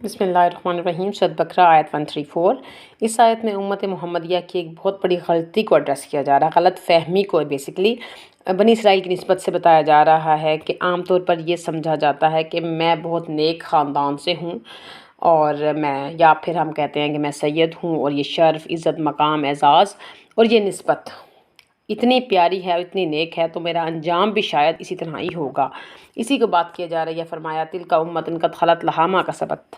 بسم اللہ الرحمن الرحیم۔ سورۃ بقرہ آیت 134۔ اس آیت میں امت محمدیہ کی ایک بہت بڑی غلطی کو ایڈریس کیا جا رہا ہے، غلط فہمی کو بیسکلی بنی اسرائیل کی نسبت سے بتایا جا رہا ہے کہ عام طور پر یہ سمجھا جاتا ہے کہ میں بہت نیک خاندان سے ہوں، اور یا پھر ہم کہتے ہیں کہ میں سید ہوں، اور یہ شرف، عزت، مقام، اعزاز اور یہ نسبت اتنی پیاری ہے اور اتنی نیک ہے، تو میرا انجام بھی شاید اسی طرح ہی ہوگا۔ اسی کو بات کیا جا رہی ہے۔ فرمایا تلک امۃ قد خلت لہا ما کسبت۔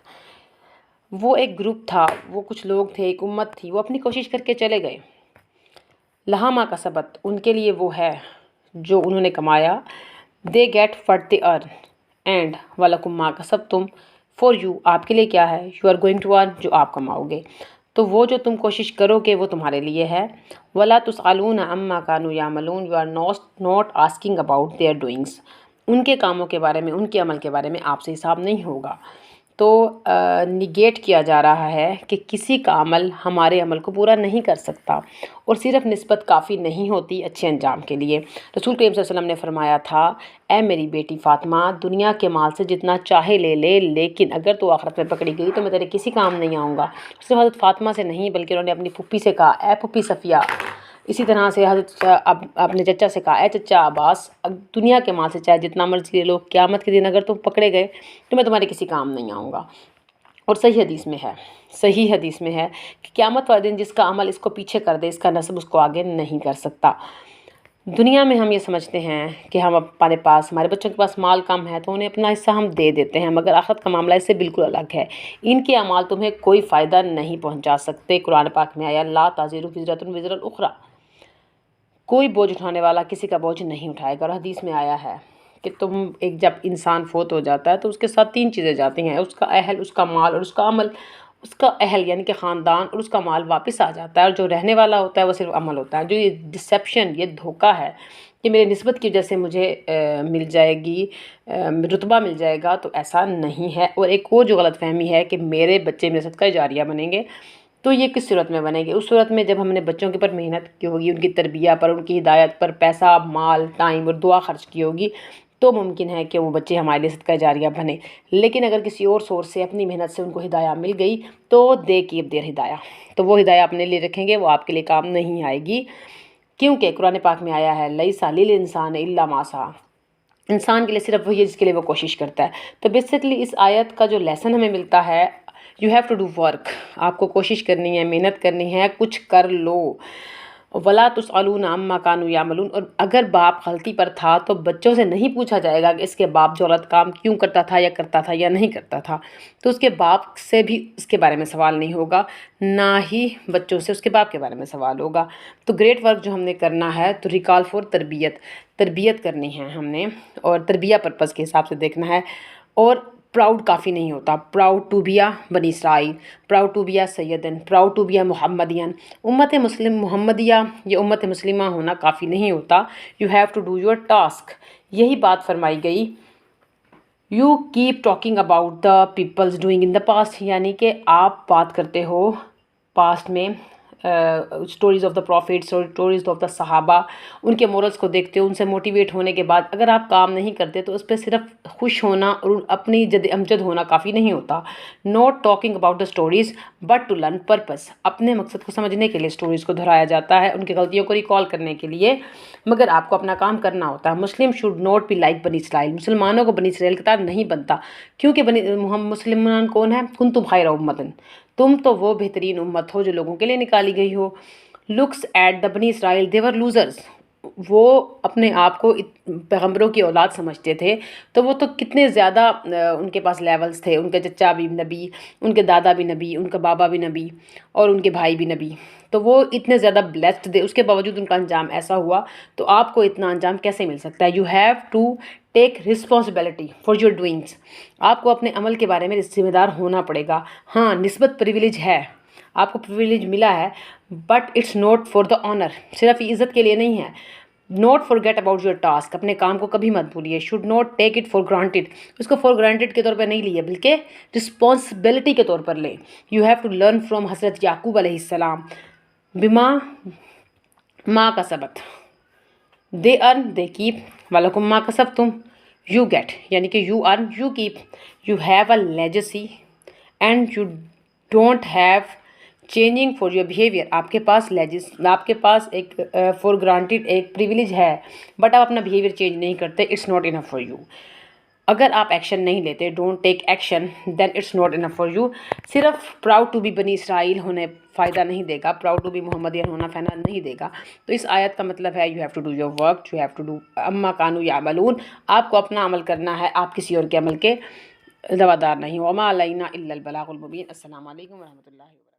وہ ایک گروپ تھا، وہ کچھ لوگ تھے، ایک امت تھی، وہ اپنی کوشش کر کے چلے گئے۔ لہا ما کسبت، ان کے لیے وہ ہے جو انہوں نے کمایا۔ They get what they earn and ولکم ما کسبتم، فار یو، آپ کے لیے کیا ہے، you are going to earn, جو آپ کماؤ گے، تو وہ جو تم کوشش کرو گے وہ تمہارے لیے ہے۔ ولا تسألون عما كانوا يعملون، you are not asking about their doings, ان کے کاموں کے بارے میں، ان کے عمل کے بارے میں آپ سے حساب نہیں ہوگا۔ تو نگیٹ کیا جا رہا ہے کہ کسی کا عمل ہمارے عمل کو پورا نہیں کر سکتا، اور صرف نسبت کافی نہیں ہوتی اچھے انجام کے لیے۔ رسول کریم صلی اللہ علیہ وسلم نے فرمایا تھا، اے میری بیٹی فاطمہ، دنیا کے مال سے جتنا چاہے لے لے، لیکن اگر تو آخرت میں پکڑی گئی تو میں تیرے کسی کام نہیں آؤں گا۔ صرف حضرت فاطمہ سے نہیں، بلکہ انہوں نے اپنی پھوپھی سے کہا، اے پھوپھی صفیہ، اسی طرح سے حضرت اپنے چچا سے کہا، اے چچا عباس، دنیا کے مال سے چاہے جتنا مرضی لے لو، قیامت کے دن اگر تم پکڑے گئے تو میں تمہارے کسی کام نہیں آؤں گا۔ اور صحیح حدیث میں ہے کہ قیامت والے دن جس کا عمل اس کو پیچھے کر دے، اس کا نسب اس کو آگے نہیں کر سکتا۔ دنیا میں ہم یہ سمجھتے ہیں کہ ہمارے بچوں کے پاس مال کم ہے تو انہیں اپنا حصہ ہم دے دیتے ہیں، مگر آخرت کا معاملہ اس سے بالکل الگ ہے۔ ان کے اعمال تمہیں کوئی فائدہ نہیں پہنچا سکتے۔ قرآن پاک میں آیا، لا تزر وزرۃ وزر اخری، کوئی بوجھ اٹھانے والا کسی کا بوجھ نہیں اٹھائے گا۔ اور حدیث میں آیا ہے کہ جب انسان فوت ہو جاتا ہے تو اس کے ساتھ 3 چیزیں جاتی ہیں، اس کا اہل، اس کا مال اور اس کا عمل۔ اس کا اہل یعنی کہ خاندان اور اس کا مال واپس آ جاتا ہے، اور جو رہنے والا ہوتا ہے وہ صرف عمل ہوتا ہے۔ جو یہ ڈسیپشن، یہ دھوکہ ہے کہ میرے نسبت کی وجہ سے مجھے مل جائے گی، رتبہ مل جائے گا، تو ایسا نہیں ہے۔ اور ایک اور جو غلط فہمی ہے کہ میرے بچے میرے صدقہ جاریہ بنیں گے، تو یہ کس صورت میں بنے گے؟ اس صورت میں جب ہم نے بچوں کے اوپر محنت کی ہوگی، ان کی تربیہ پر، ان کی ہدایت پر پیسہ، مال، ٹائم اور دعا خرچ کی ہوگی، تو ممکن ہے کہ وہ بچے ہمارے لیے صدقہ جاریہ بنے۔ لیکن اگر کسی اور سورس سے، اپنی محنت سے ان کو ہدایہ مل گئی تو دے کیپ دیر ہدایہ، تو وہ ہدایہ اپنے لیے رکھیں گے، وہ آپ کے لیے کام نہیں آئے گی۔ کیونکہ قرآن پاک میں آیا ہے، لیس للانسان الا ما سعی، انسان کے لیے صرف وہی ہے جس کے لیے وہ کوشش کرتا ہے۔ تو بیسکلی اس آیت کا جو لیسن ہمیں ملتا ہے، you have to do work, آپ کو کوشش کرنی ہے، محنت کرنی ہے، کچھ کر لو۔ ولا تسألون عما كانوا يعملون، اور اگر باپ غلطی پر تھا تو بچوں سے نہیں پوچھا جائے گا کہ اس کے باپ جو غلط کام کیوں کرتا تھا، یا کرتا تھا یا نہیں کرتا تھا، تو اس کے باپ سے بھی اس کے بارے میں سوال نہیں ہوگا، نہ ہی بچوں سے اس کے باپ کے بارے میں سوال ہوگا۔ تو گریٹ ورک جو ہم نے کرنا ہے، تو ریکال فور تربیت کرنی ہے ہم نے، اور تربیہ پرپز کے حساب سے دیکھنا ہے۔ اور پراؤڈ کافی نہیں ہوتا، پراؤڈ ٹو بی بنی اسرائیل، پراؤڈ ٹو بی سیدن، پراؤڈ ٹو بی محمدین، امت محمدیہ، یہ امت مسلمہ ہونا کافی نہیں ہوتا۔ You have to do your task, یہی بات فرمائی گئی۔ You keep talking about the peoples doing in the past, یعنی کہ آپ بات کرتے ہو پاسٹ میں، اسٹوریز آف دا پروفیٹس اور اسٹوریز آف دا صحابہ، ان کے مورلس کو دیکھتے ہو، ان سے موٹیویٹ ہونے کے بعد اگر آپ کام نہیں کرتے تو اس پہ صرف خوش ہونا اور اپنی جد امجد ہونا کافی نہیں ہوتا۔ Not talking about the stories but to learn purpose, اپنے مقصد کو سمجھنے کے لیے اسٹوریز کو دہرایا جاتا ہے، ان کی غلطیوں کو ریکال کرنے کے لیے، مگر آپ کو اپنا کام کرنا ہوتا ہے۔ Muslim should not be like بنی اسرائیل، مسلمانوں کو بنی اسرائیل کی طرح نہیں بنتا، کیونکہ مسلمان کون ہیں؟ کنتم خیر امۃ، تم تو وہ بہترین امت ہو جو لوگوں کے لیے نکالی گئی ہو۔ لکس ایٹ دا بنی اسرائیل، دے ور لوزرز، وہ اپنے آپ کو پیغمبروں کی اولاد سمجھتے تھے، تو وہ تو کتنے زیادہ ان کے پاس لیولز تھے، ان کے چچا بھی نبی، ان کے دادا بھی نبی، ان کا بابا بھی نبی، اور ان کے بھائی بھی نبی، تو وہ اتنے زیادہ بلیسڈ تھے، اس کے باوجود ان کا انجام ایسا ہوا، تو آپ کو اتنا انجام کیسے مل سکتا ہے؟ You have to take responsibility for your doings, آپ کو اپنے عمل کے بارے میں ذمہ دار ہونا پڑے گا۔ ہاں، نسبت پریویلیج ہے، آپ کو پریویلیج ملا ہے، but it's not for the honour, صرف یہ عزت کے لیے نہیں ہے۔ Not forget about your task, اپنے کام کو کبھی مت بھولیے۔ Should not take it for granted, اس کو فار گرانٹیڈ کے طور پر نہیں لیے، بلکہ رسپانسبلٹی کے طور پر لیں۔ You have to learn from حضرت یعقوب علیہ السلام، بما ما کسبت، دے ارن دے کیپ، ولکم ما کسبتم یو گیٹ، یعنی کہ you earn you keep, you have a legacy and you don't have changing for your behaviour. آپ کے پاس ایک فور گرانٹیڈ ایک پریویلیج ہے بٹ آپ اپنا بیہیویئر چینج نہیں کرتے. It's not enough for you. اگر آپ ایکشن نہیں لیتے، don't take action, then it's not enough for you. صرف پراؤڈ ٹو بی بنی اسرائیل ہونے فائدہ نہیں دے گا، پراؤڈ ٹو بی محمدین ہونا فائدہ نہیں دے گا. تو اس آیت کا مطلب ہے you have to do your work, you have to do اما کانوا یعملون. آپ کو اپنا عمل کرنا ہے، آپ کسی اور کے عمل کے روادار نہیں. وما علینا الا البلاغ المبین. السلام علیکم ورحمۃ اللہ وبرکاتہ.